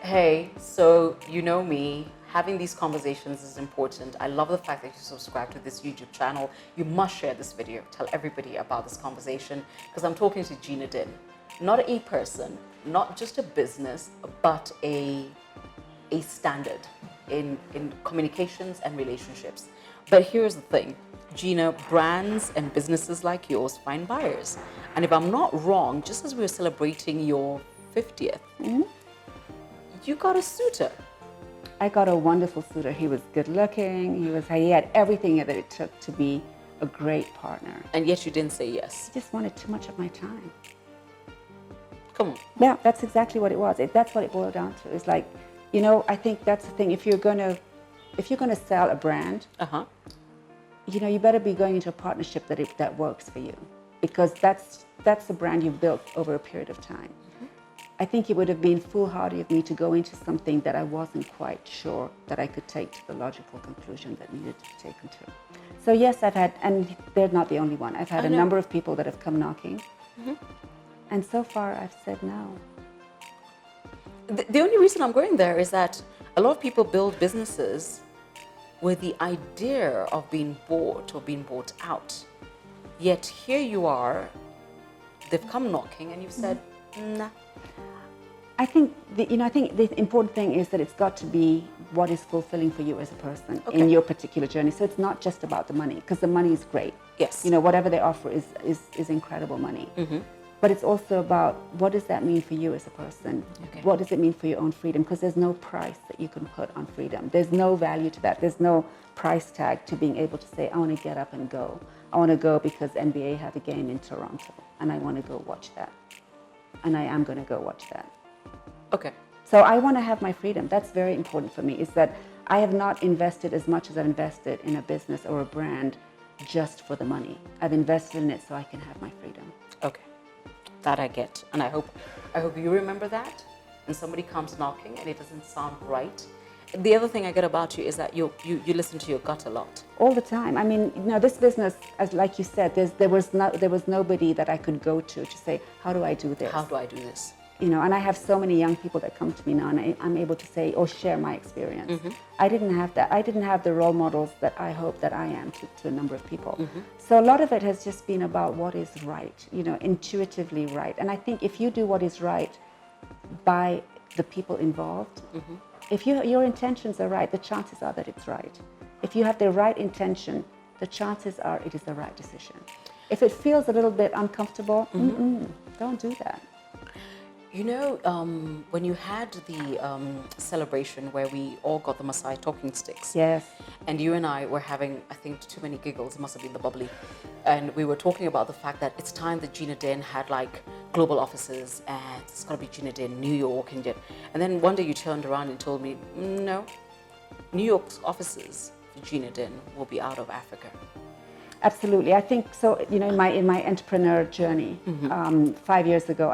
Hey, so you know me, having these conversations is important. I love the fact that you subscribe to this YouTube channel. You must share this video. Tell everybody about this conversation because I'm talking to Gina Din. Not a person, not just a business, but a standard in communications and relationships. But here's the thing, Gina, brands and businesses like yours find buyers. And if I'm not wrong, just as we were celebrating your 50th, you got a suitor. I got a wonderful suitor. He was good looking. He had everything that it took to be a great partner. And yet you didn't say yes. He just wanted too much of my time. Come on. Yeah, that's exactly what it was. That's what it boiled down to. It's like, you know, I think that's the thing. If you're gonna sell a brand, you know, you better be going into a partnership that works for you, because that's the brand you've built over a period of time. I think it would have been foolhardy of me to go into something that I wasn't quite sure that I could take to the logical conclusion that needed to be taken to. So yes, I've had, and they're not the only one, I've had a number of people that have come knocking. And so far I've said no. The only reason I'm going there is that a lot of people build businesses with the idea of being bought or being bought out. Yet here you are, they've come knocking and you've said, nah. I think the important thing is that it's got to be what is fulfilling for you as a person in your particular journey. So it's not just about the money, because the money is great. Yes. You know, whatever they offer is incredible money. But it's also about, what does that mean for you as a person? What does it mean for your own freedom? Because there's no price that you can put on freedom. There's no value to that. There's no price tag to being able to say, I want to get up and go. I want to go because NBA have a game in Toronto and I want to go watch that. And I am going to go watch that. Okay. So I want to have my freedom. That's very important for me, is that I have not invested as much as I've invested in a business or a brand just for the money. I've invested in it so I can have my freedom. Okay. That I get. And I hope you remember that and somebody comes knocking and it doesn't sound right. The other thing I get about you is that you listen to your gut a lot. All the time. I mean, you know, this business, as like you said, there was nobody that I could go to say, how do I do this? How do I do this? You know, and I have so many young people that come to me now, and I'm able to say or share my experience. I didn't have that. I didn't have the role models that I hope that I am to a number of people. So a lot of it has just been about what is right, you know, intuitively right. And I think if you do what is right by the people involved, if your intentions are right, the chances are that it's right. If you have the right intention, the chances are it is the right decision. If it feels a little bit uncomfortable, don't do that. You know, when you had the celebration where we all got the Maasai talking sticks. Yes. And you and I were having, I think, too many giggles. It must have been the bubbly. And we were talking about the fact that it's time that Gina Din had like global offices, and it's got to be Gina Din, New York. And then one day you turned around and told me, no, New York's offices for Gina Din will be out of Africa. Absolutely. I think so. You know, in my entrepreneur journey, 5 years ago,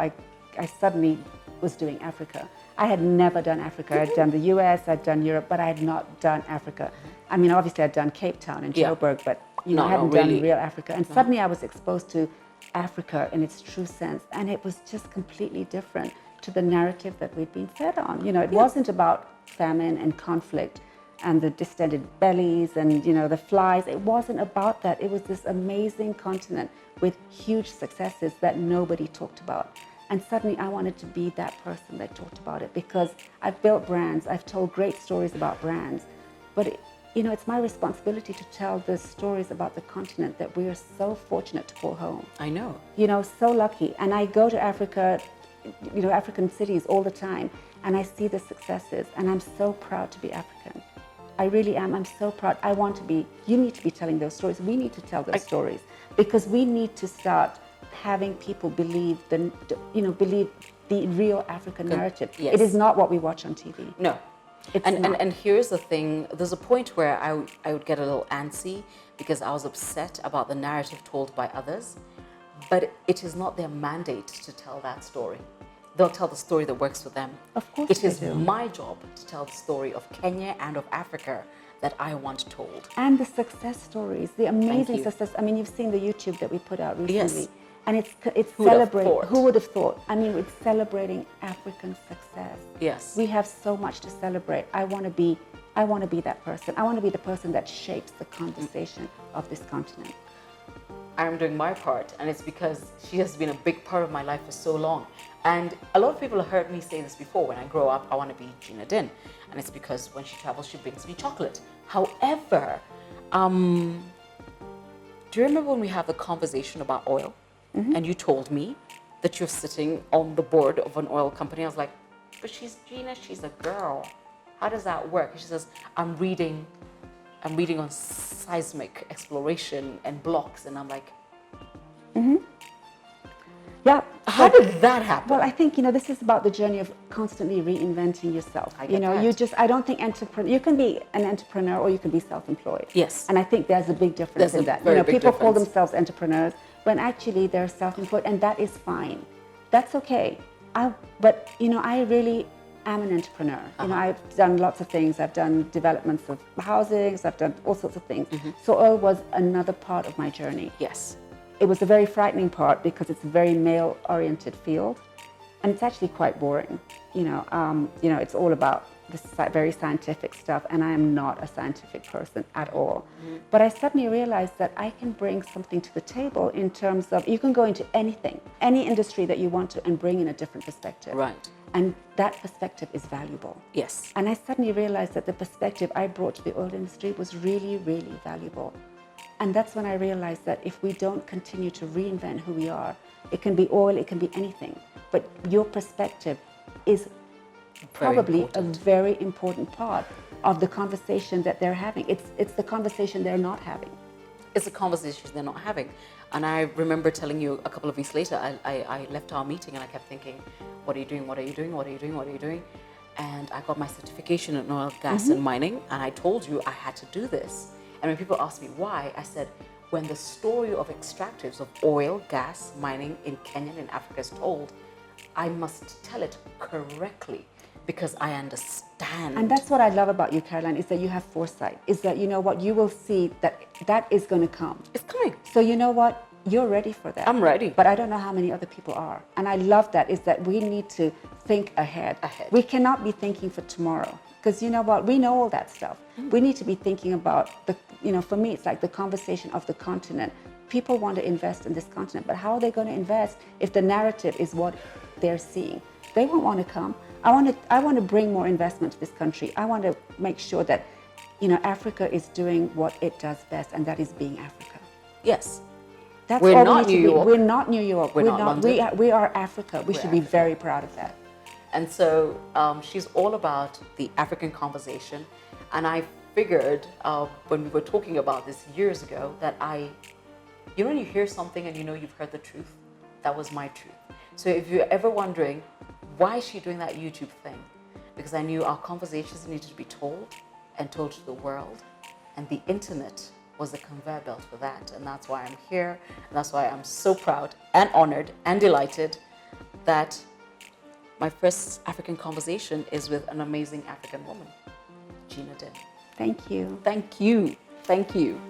I suddenly was doing Africa. I had never done Africa. I'd done the US, I'd done Europe, but I had not done Africa. I mean, obviously I'd done Cape Town and Joburg, but you know, I hadn't done real Africa. And suddenly I was exposed to Africa in its true sense, and it was just completely different to the narrative that we'd been fed on. You know, it wasn't about famine and conflict and the distended bellies and, you know, the flies. It wasn't about that. It was this amazing continent with huge successes that nobody talked about. And suddenly I wanted to be that person that talked about it, because I've built brands, I've told great stories about brands, but you know, it's my responsibility to tell the stories about the continent that we are so fortunate to call home. I know. You know, so lucky. And I go to Africa, you know, African cities all the time, and I see the successes, and I'm so proud to be African. I really am. I'm so proud. I want to be. You need to be telling those stories. We need to tell those stories, because we need to start having people believe the real African narrative. Yes. It is not what we watch on TV. No. And here's the thing, there's a point where I would get a little antsy because I was upset about the narrative told by others, but it is not their mandate to tell that story. They'll tell the story that works for them. Of course it is they do. my job to tell the story of Kenya and of Africa that I want told. And the success stories, the amazing success. I mean, you've seen the YouTube that we put out recently. Yes. And it's Who would have celebrating. thought? Who would have thought? I mean, it's celebrating African success. Yes. We have so much to celebrate. I want to be that person. I want to be the person that shapes the conversation of this continent. I'm doing my part, and it's because she has been a big part of my life for so long. And a lot of people have heard me say this before. When I grow up, I want to be Gina Din, and it's because when she travels, she brings me chocolate. However, do you remember when we had the conversation about oil? And you told me that you're sitting on the board of an oil company. I was like, but she's Gina, she's a girl. How does that work? And she says, I'm reading on seismic exploration and blocks. And I'm like, Yeah. how did that happen? Well, I think, this is about the journey of constantly reinventing yourself. I get that. I don't think you can be an entrepreneur or you can be self-employed. Yes. And I think there's a big difference There's in a that. very big People call difference. themselves entrepreneurs when actually they're self-employed, and that is fine. That's okay. But I really am an entrepreneur. I've done lots of things. I've done developments of housings. I've done all sorts of things. So oil was another part of my journey. Yes. It was a very frightening part because it's a very male-oriented field, and it's actually quite boring. It's all about this very scientific stuff, and I am not a scientific person at all. But I suddenly realized that I can bring something to the table in terms of you can go into anything, any industry that you want to, and bring in a different perspective. Right. And that perspective is valuable. Yes. And I suddenly realized that the perspective I brought to the oil industry was really, really valuable. And that's when I realized that if we don't continue to reinvent who we are, it can be oil, it can be anything, but your perspective is probably a very important part of the conversation that they're having. It's the conversation they're not having. It's a conversation they're not having. And I remember telling you a couple of weeks later, I left our meeting and I kept thinking, what are you doing? What are you doing? What are you doing? What are you doing? And I got my certification in oil, gas, and mining. And I told you I had to do this. And when people asked me why, I said, when the story of extractives of oil, gas, mining in Kenya and in Africa is told, I must tell it correctly because I understand. And that's what I love about you, Caroline, is that you have foresight, is that you will see that is going to come. It's coming. So you know what? You're ready for that. I'm ready. But I don't know how many other people are. And I love that, is that we need to think ahead. We cannot be thinking for tomorrow. Because you know what? We know all that stuff. We need to be thinking about, for me, it's like the conversation of the continent. People want to invest in this continent, but how are they going to invest if the narrative is what they're seeing? They won't want to come. I want to bring more investment to this country. I want to make sure that, Africa is doing what it does best, and that is being Africa. Yes. That's We're all not we need New to be. York. We're not New York. We're not London. We are Africa. We should be very proud of that. And so she's all about the African conversation. And I figured when we were talking about this years ago that when you hear something and you've heard the truth, that was my truth. So if you're ever wondering, why is she doing that YouTube thing? Because I knew our conversations needed to be told and told to the world. And the internet was the conveyor belt for that. And that's why I'm here. And that's why I'm so proud and honored and delighted that my first African conversation is with an amazing African woman, Gina Din. Thank you. Thank you. Thank you.